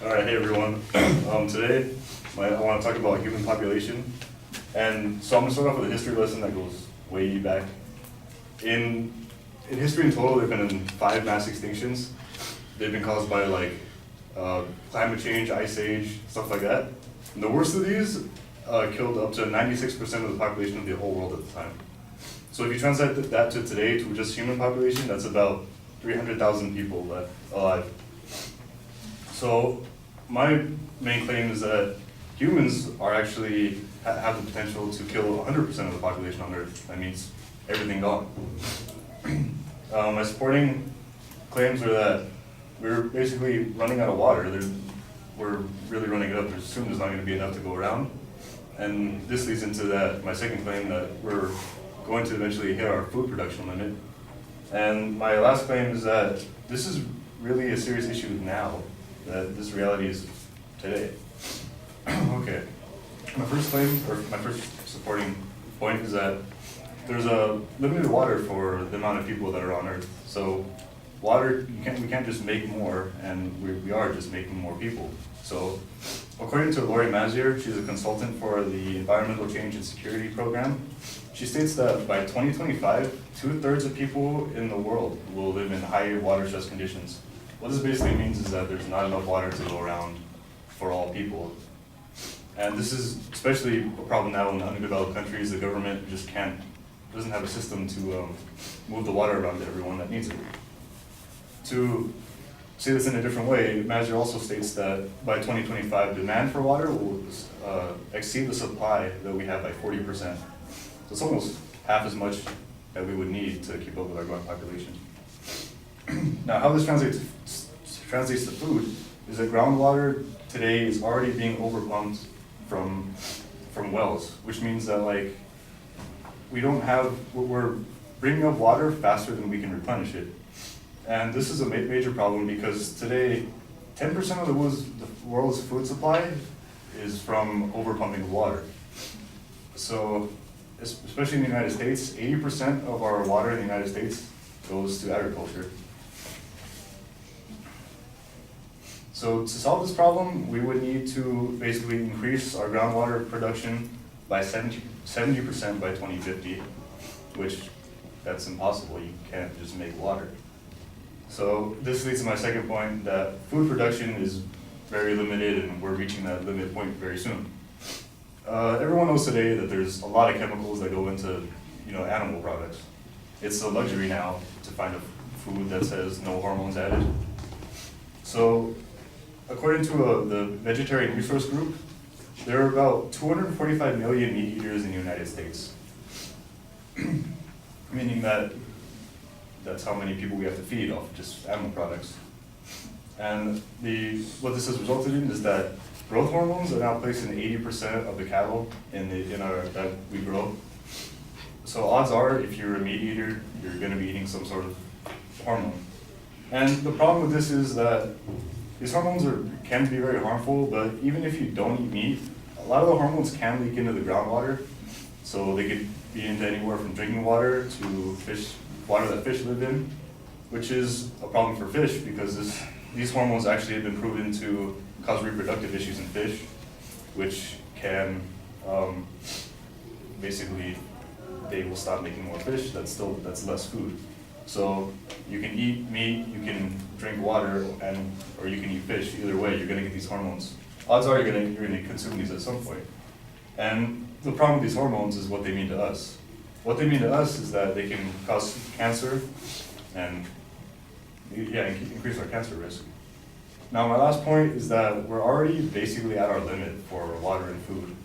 All right, hey everyone. Today, I want to talk about human population. And so I'm going to start off with a history lesson that goes way back. In history in total, there have been 5 mass extinctions. They've been caused by climate change, ice age, stuff like that. And the worst of these killed up to 96% of the population of the whole world at the time. So if you translate that to today, to just human population, that's about 300,000 people left alive. So my main claim is that humans are actually have the potential to kill 100% of the population on Earth. That means everything gone. My supporting claims are that we're basically running out of water. We're really running it up. Soon there's not going to be enough to go around. And this leads into my second claim that we're going to eventually hit our food production limit. And my last claim is that this is really a serious issue now, that this reality is today. Okay, my first supporting point is that there's a limited water for the amount of people that are on Earth. So water, we can't just make more, and we are just making more people. So according to Lori Mazier, she's a consultant for the Environmental Change and Security Program. She states that by 2025, 2/3 of people in the world will live in high water stress conditions. What this basically means is that there's not enough water to go around for all people. And this is especially a problem now in underdeveloped countries. The government just doesn't have a system to move the water around to everyone that needs it. To say this in a different way, Mazier also states that by 2025, demand for water will exceed the supply that we have by 40%. So it's almost half as much that we would need to keep up with our growing population. Now, how this translates to food is that groundwater today is already being overpumped from wells, which means that we're bringing up water faster than we can replenish it. And this is a major problem because today, 10% of the world's food supply is from overpumping of water. So, especially in the United States, 80% of our water in the United States goes to agriculture. So to solve this problem, we would need to basically increase our groundwater production by 70% by 2050, which that's impossible. You can't just make water. So this leads to my second point, that food production is very limited and we're reaching that limit point very soon. Everyone knows today that there's a lot of chemicals that go into animal products. It's a luxury now to find a food that says no hormones added. So according to the Vegetarian Resource Group, there are about 245 million meat eaters in the United States, meaning that's how many people we have to feed off just animal products. And what this has resulted in is that growth hormones are now placed in 80% of the cattle that we grow. So odds are, if you're a meat eater, you're going to be eating some sort of hormone. And the problem with this is that these hormones can be very harmful, but even if you don't eat meat, a lot of the hormones can leak into the groundwater. So they could be into anywhere from drinking water to water that fish live in, which is a problem for fish because these hormones actually have been proven to cause reproductive issues in fish, which can basically, they will stop making more fish. That's less food. So you can eat meat, you can drink water, or you can eat fish. Either way, you're going to get these hormones. Odds are you're going to consume these at some point. And the problem with these hormones is what they mean to us. What they mean to us is that they can cause cancer and increase our cancer risk. Now, my last point is that we're already basically at our limit for water and food.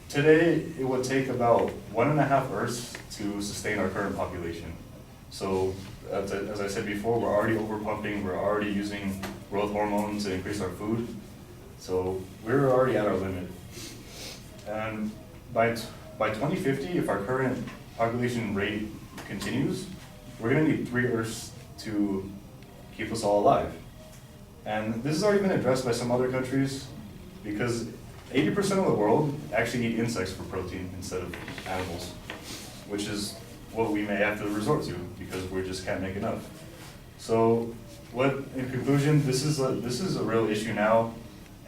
Today, it would take about 1.5 Earths to sustain our current population. So, as I said before, we're already overpumping, we're already using growth hormones to increase our food. So, we're already at our limit. And by 2050, if our current population rate continues, we're going to need 3 Earths to keep us all alive. And this has already been addressed by some other countries because 80% of the world actually eat insects for protein instead of animals, which is what we may have to resort to because we just can't make enough. So in conclusion, this is a real issue now,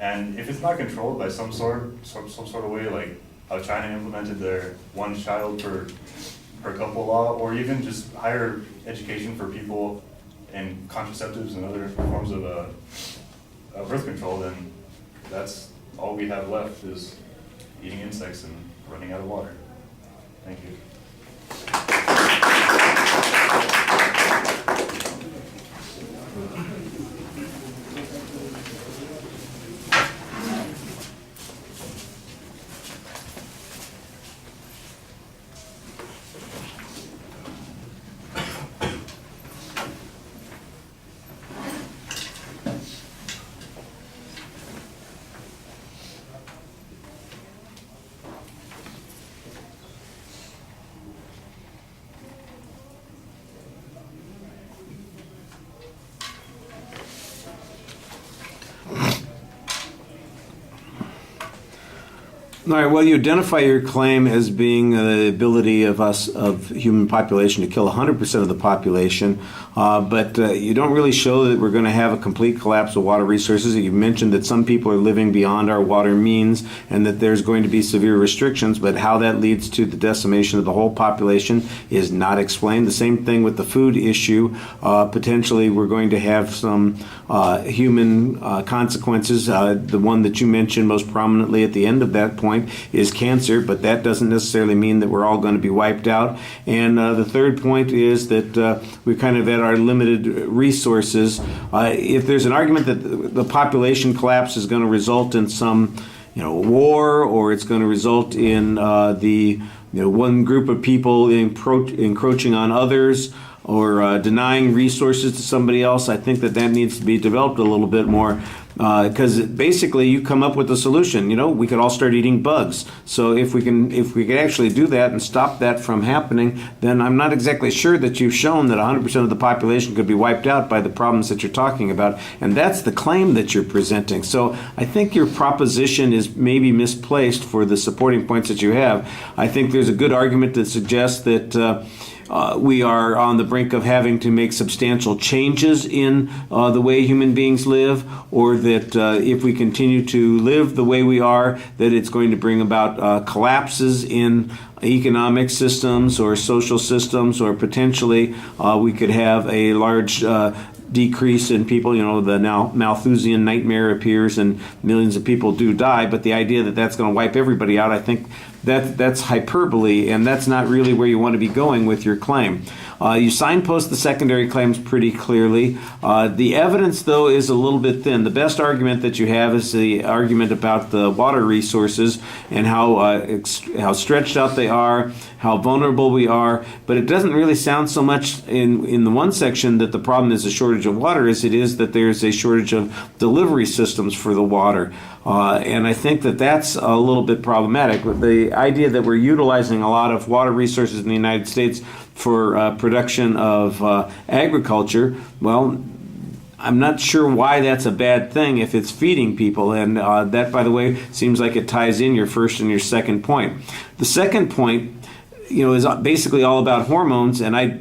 and if it's not controlled by some sort of way, like how China implemented their one child per couple law, or even just higher education for people in contraceptives and other forms of birth control, then that's all we have left is eating insects and running out of water. Thank you. All right, well, you identify your claim as being the ability of human population to kill 100% of the population, but you don't really show that we're going to have a complete collapse of water resources. You mentioned that some people are living beyond our water means and that there's going to be severe restrictions, but how that leads to the decimation of the whole population is not explained. The same thing with the food issue. Potentially, we're going to have some human consequences. The one that you mentioned most prominently at the end of that point is cancer, but that doesn't necessarily mean that we're all going to be wiped out. And the third point is that we're kind of at our limited resources. If there's an argument that the population collapse is going to result in some war, or it's going to result in one group of people encroaching on others, or denying resources to somebody else, I think that needs to be developed a little bit more, because basically you come up with a solution. We could all start eating bugs. So if we could actually do that and stop that from happening, then I'm not exactly sure that you've shown that 100% of the population could be wiped out by the problems that you're talking about, and that's the claim that you're presenting. So I think your proposition is maybe misplaced for the supporting points that you have. I think there's a good argument that suggests that we are on the brink of having to make substantial changes in the way human beings live, or that if we continue to live the way we are, that it's going to bring about collapses in economic systems or social systems, or potentially we could have a large decrease in people. The now Malthusian nightmare appears and millions of people do die, but the idea that that's going to wipe everybody out, I think that's hyperbole, and that's not really where you want to be going with your claim. You signpost the secondary claims pretty clearly. The evidence, though, is a little bit thin. The best argument that you have is the argument about the water resources and how stretched out they are, how vulnerable we are, but it doesn't really sound so much in the one section that the problem is a shortage of water as it is that there's a shortage of delivery systems for the water. And I think that that's a little bit problematic. The idea that we're utilizing a lot of water resources in the United States for production of agriculture, well, I'm not sure why that's a bad thing if it's feeding people. And that, by the way, seems like it ties in your first and your second point. The second point, is basically all about hormones, and I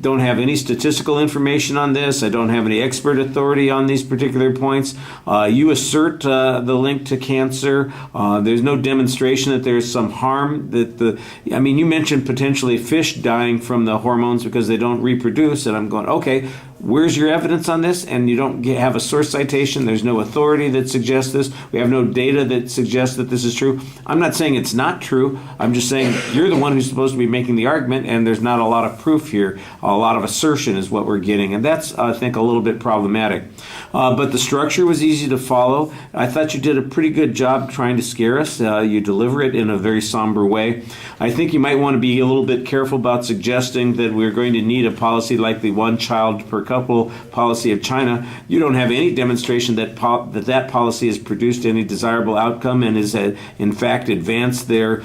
don't have any statistical information on this. I don't have any expert authority on these particular points. You assert the link to cancer. There's no demonstration that there's some harm. You mentioned potentially fish dying from the hormones because they don't reproduce, and I'm going, okay, where's your evidence on this? And you don't have a source citation. There's no authority that suggests this. We have no data that suggests that this is true. I'm not saying it's not true. I'm just saying you're the one who's supposed to be making the argument, and there's not a lot of proof here. A lot of assertion is what we're getting, and that's, I think, a little bit problematic. But the structure was easy to follow. I thought you did a pretty good job trying to scare us. You deliver it in a very somber way. I think you might want to be a little bit careful about suggesting that we're going to need a policy like the one child per couple policy of China. You don't have any demonstration that that policy has produced any desirable outcome and has in fact advanced their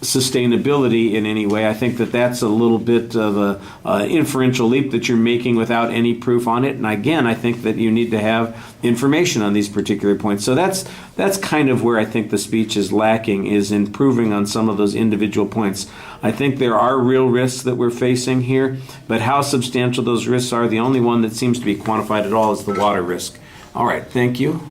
sustainability in any way. I think that that's a little bit of a inferential leap that you're making without any proof on it. And again, I think that you need to have information on these particular points. So that's kind of where I think the speech is lacking, is improving on some of those individual points. I think there are real risks that we're facing here, but how substantial those risks are, the only one that seems to be quantified at all is the water risk. All right, thank you.